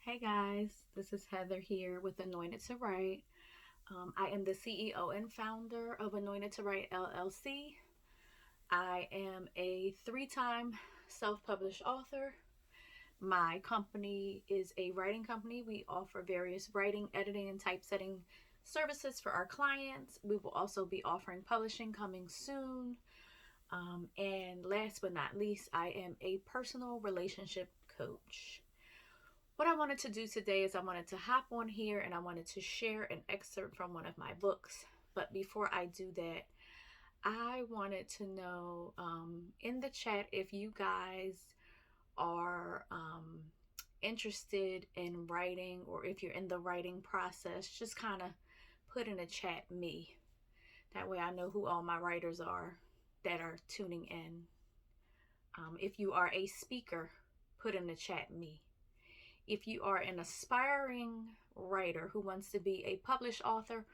Hey guys, this is Heather here with Anointed to Write. I am the CEO and founder of Anointed to Write LLC. I am a three-time self-published author. My company is a writing company. We offer various writing, editing, and typesetting services for our clients. We will also be offering publishing coming soon. And last but not least, I am a personal relationship coach. What I wanted to do today is I wanted to hop on here and I wanted to share an excerpt from one of my books. But before I do that, I wanted to know in the chat if you guys are interested in writing, or if you're in the writing process, just kind of put in the chat me. That way I know who all my writers are that are tuning in. If you are a speaker, put in the chat me. If you are an aspiring writer who wants to be a published author,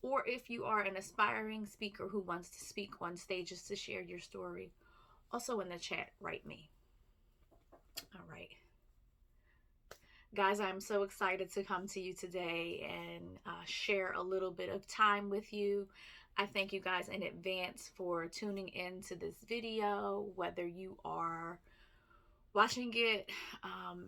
or if you are an aspiring speaker who wants to speak on stages to share your story, also in the chat, write me. All right. Guys, I'm so excited to come to you today and share a little bit of time with you. I thank you guys in advance for tuning into this video, whether you are watching it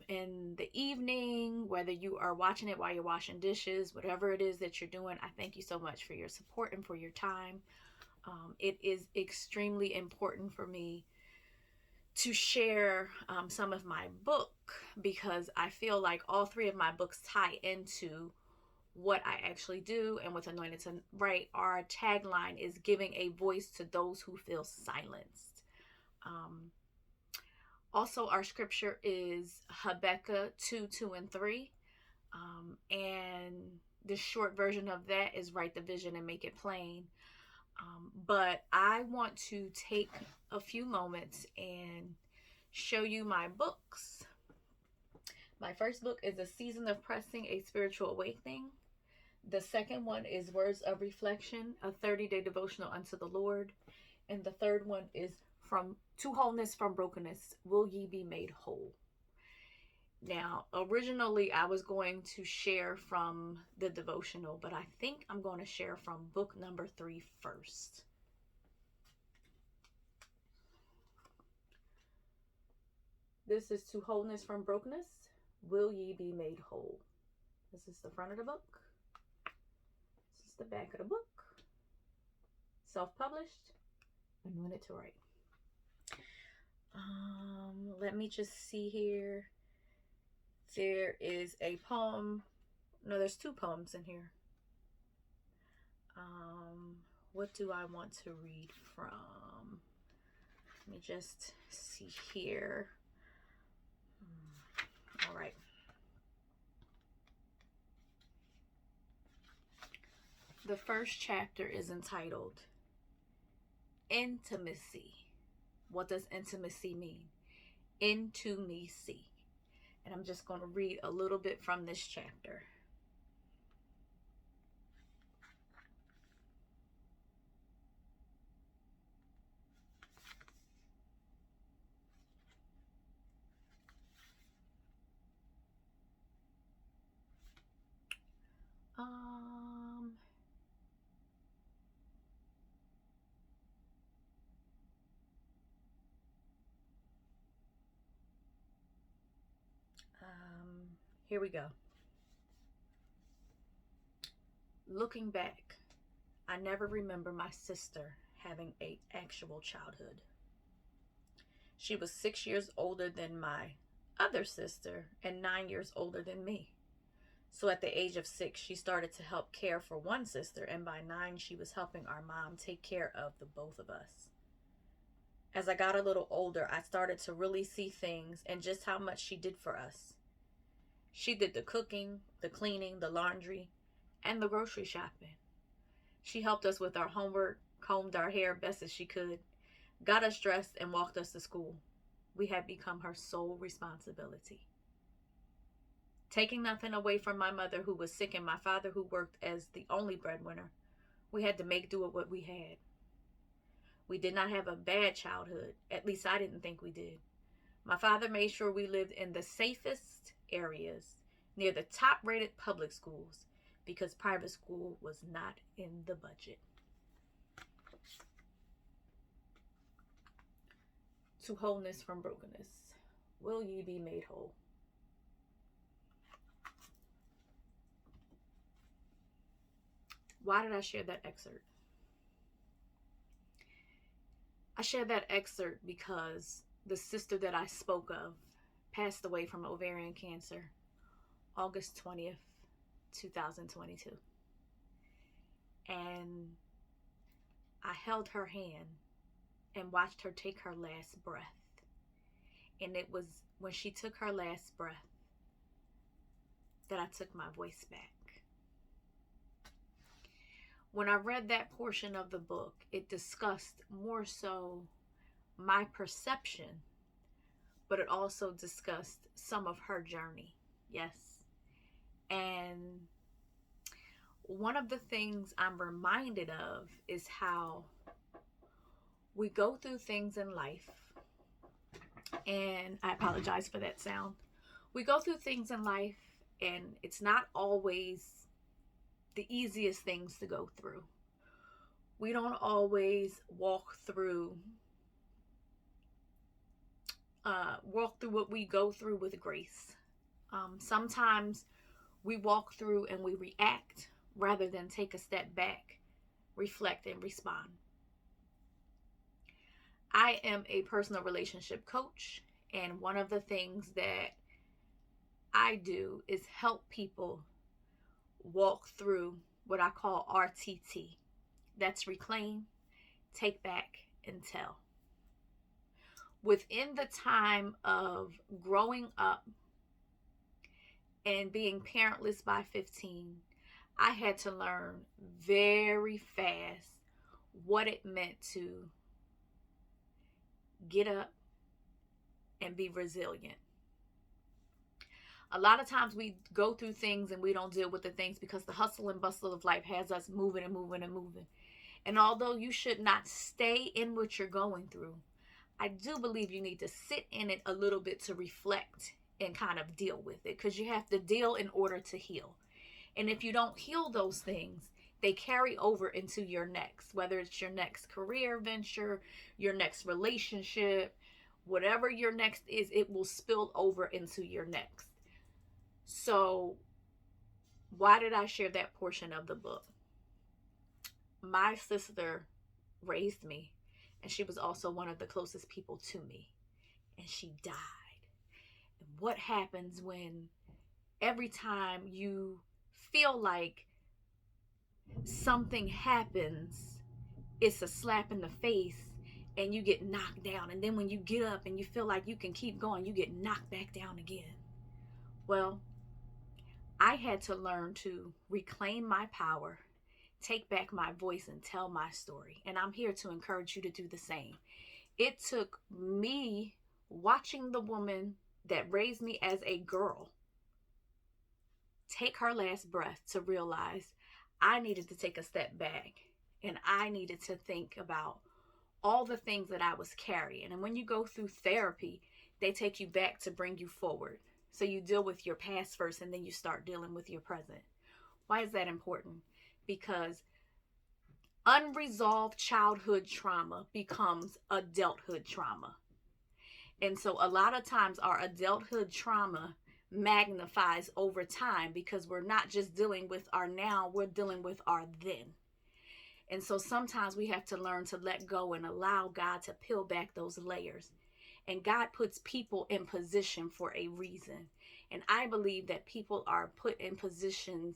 in the evening, whether you are watching it while you're washing dishes, whatever it is that you're doing. I thank you so much for your support and for your time. It is extremely important for me to share some of my book, because I feel like all three of my books tie into what I actually do. And with Anointed to Write, our tagline is giving a voice to those who feel silenced. Also, our scripture is Habakkuk 2:2-3. And the short version of that is write the vision and make it plain. But I want to take a few moments and show you my books. My first book is A Season of Pressing, A Spiritual Awakening. The second one is Words of Reflection, a 30-day devotional unto the Lord. And the third one is Wholeness From Brokenness, Will Ye Be Made Whole? Now, originally I was going to share from the devotional, but I think I'm going to share from book number 3 first. This is To Wholeness From Brokenness, Will Ye Be Made Whole? This is the front of the book. This is the back of the book. Self-published, Anointed to Write. Let me just see here. There is a poem. No, there's 2 poems in here. What do I want to read from? Let me just see here. All right. The first chapter is entitled Intimacy. What does intimacy mean? Into me see. And I'm just going to read a little bit from this chapter. Here we go. Looking back, I never remember my sister having an actual childhood. She was 6 years older than my other sister and 9 years older than me. So at the age of 6, she started to help care for one sister, and by 9, she was helping our mom take care of the both of us. As I got a little older, I started to really see things and just how much she did for us. She did the cooking, the cleaning, the laundry, and the grocery shopping. She helped us with our homework, combed our hair best as she could, got us dressed, and walked us to school. We had become her sole responsibility. Taking nothing away from my mother, who was sick, and my father, who worked as the only breadwinner, we had to make do with what we had. We did not have a bad childhood. At least I didn't think we did. My father made sure we lived in the safest areas, near the top rated public schools because private school was not in the budget. To wholeness from brokenness. Will ye be made whole? Why did I share that excerpt? I shared that excerpt because the sister that I spoke of passed away from ovarian cancer August 20th, 2022. And I held her hand and watched her take her last breath. And it was when she took her last breath that I took my voice back. When I read that portion of the book, it discussed more so my perception, but it also discussed some of her journey. Yes. And one of the things I'm reminded of is how we go through things in life. And I apologize for that sound. We go through things in life, and it's not always the easiest things to go through. We don't always walk through what we go through with grace. Sometimes we walk through and we react rather than take a step back, reflect, and respond. I am a personal relationship coach, and one of the things that I do is help people walk through what I call RTT. That's reclaim, take back, and tell. Within the time of growing up and being parentless by 15, I had to learn very fast what it meant to get up and be resilient. A lot of times we go through things and we don't deal with the things because the hustle and bustle of life has us moving and moving and moving. And although you should not stay in what you're going through, I do believe you need to sit in it a little bit to reflect and kind of deal with it, because you have to deal in order to heal. And if you don't heal those things, they carry over into your next, whether it's your next career venture, your next relationship, whatever your next is, it will spill over into your next. So why did I share that portion of the book? My sister raised me, and she was also one of the closest people to me, and she died. And what happens when every time you feel like something happens, it's a slap in the face and you get knocked down, and then when you get up and you feel like you can keep going, you get knocked back down again? Well, I had to learn to reclaim my power, take back my voice, and tell my story. And I'm here to encourage you to do the same. It took me watching the woman that raised me as a girl take her last breath to realize I needed to take a step back, and I needed to think about all the things that I was carrying. And when you go through therapy, they take you back to bring you forward. So you deal with your past first, and then you start dealing with your present. Why is that important? Because unresolved childhood trauma becomes adulthood trauma. And so a lot of times our adulthood trauma magnifies over time, because we're not just dealing with our now, we're dealing with our then. And so sometimes we have to learn to let go and allow God to peel back those layers. And God puts people in position for a reason. And I believe that people are put in positions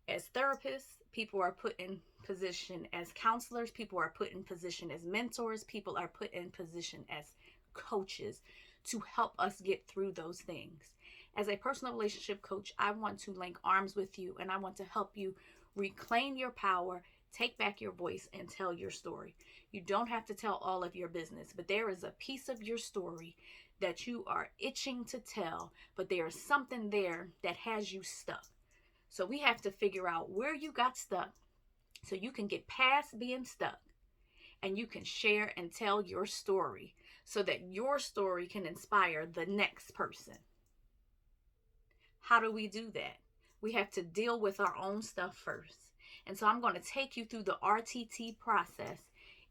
as therapists, people are put in position as counselors, people are put in position as mentors, people are put in position as coaches to help us get through those things. As a personal relationship coach, I want to link arms with you, and I want to help you reclaim your power, take back your voice, and tell your story. You don't have to tell all of your business, but there is a piece of your story that you are itching to tell, but there is something there that has you stuck. So we have to figure out where you got stuck so you can get past being stuck, and you can share and tell your story so that your story can inspire the next person. How do we do that? We have to deal with our own stuff first. And so I'm going to take you through the RTT process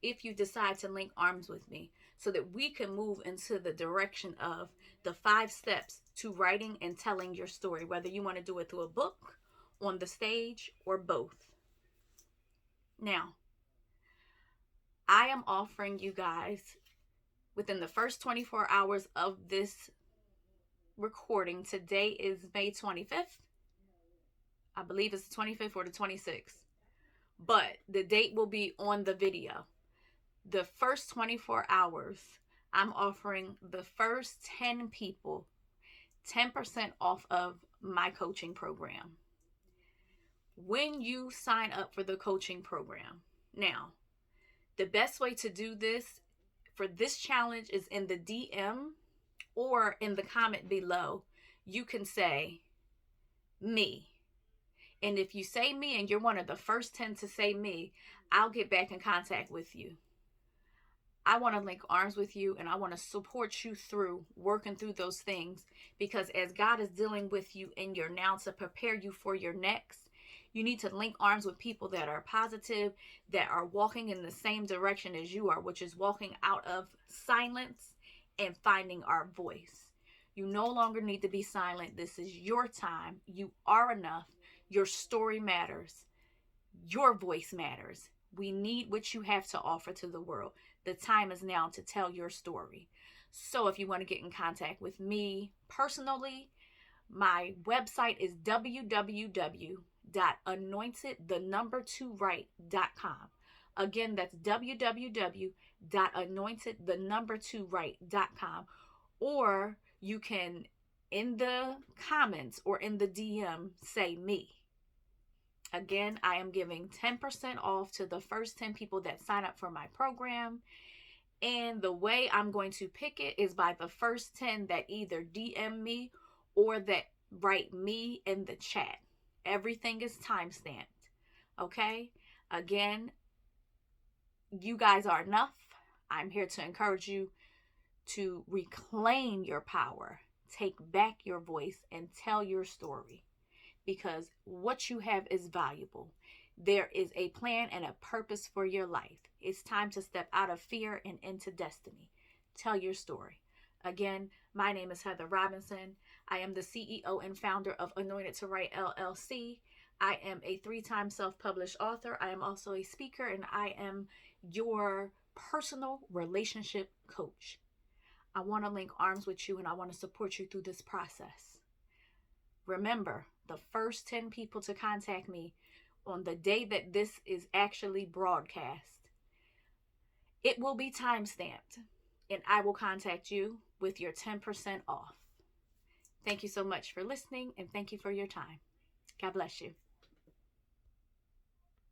if you decide to link arms with me, so that we can move into the direction of the 5 steps to writing and telling your story, whether you want to do it through a book, on the stage, or both. Now, I am offering you guys, within the first 24 hours of this recording, today is May 25th. I believe it's the 25th or the 26th, but the date will be on the video. The first 24 hours, I'm offering the first 10 people 10% off of my coaching program when you sign up for the coaching program. Now, the best way to do this for this challenge is in the DM or in the comment below. You can say me. And if you say me and you're one of the first 10 to say me, I'll get back in contact with you. I want to link arms with you, and I want to support you through working through those things, because as God is dealing with you in your now to prepare you for your next, you need to link arms with people that are positive, that are walking in the same direction as you are, which is walking out of silence and finding our voice. You no longer need to be silent. This is your time. You are enough. Your story matters. Your voice matters. We need what you have to offer to the world. The time is now to tell your story. So if you want to get in contact with me personally, my website is www.anointedthe2right.com. Again, that's www.anointedthe2right.com. Or you can, in the comments or in the DM, say me. Again, I am giving 10% off to the first 10 people that sign up for my program. And the way I'm going to pick it is by the first 10 that either DM me or that write me in the chat. Everything is timestamped. Okay? Again, you guys are enough. I'm here to encourage you to reclaim your power, take back your voice, and tell your story. Because what you have is valuable. There is a plan and a purpose for your life. It's time to step out of fear and into destiny. Tell your story. Again, my name is Heather Robinson. I am the CEO and founder of Anointed to Write LLC. I am a 3-time self-published author. I am also a speaker, and I am your personal relationship coach. I want to link arms with you, and I want to support you through this process. Remember, the first 10 people to contact me on the day that this is actually broadcast, it will be timestamped, and I will contact you with your 10% off. Thank you so much for listening, and thank you for your time. God bless you.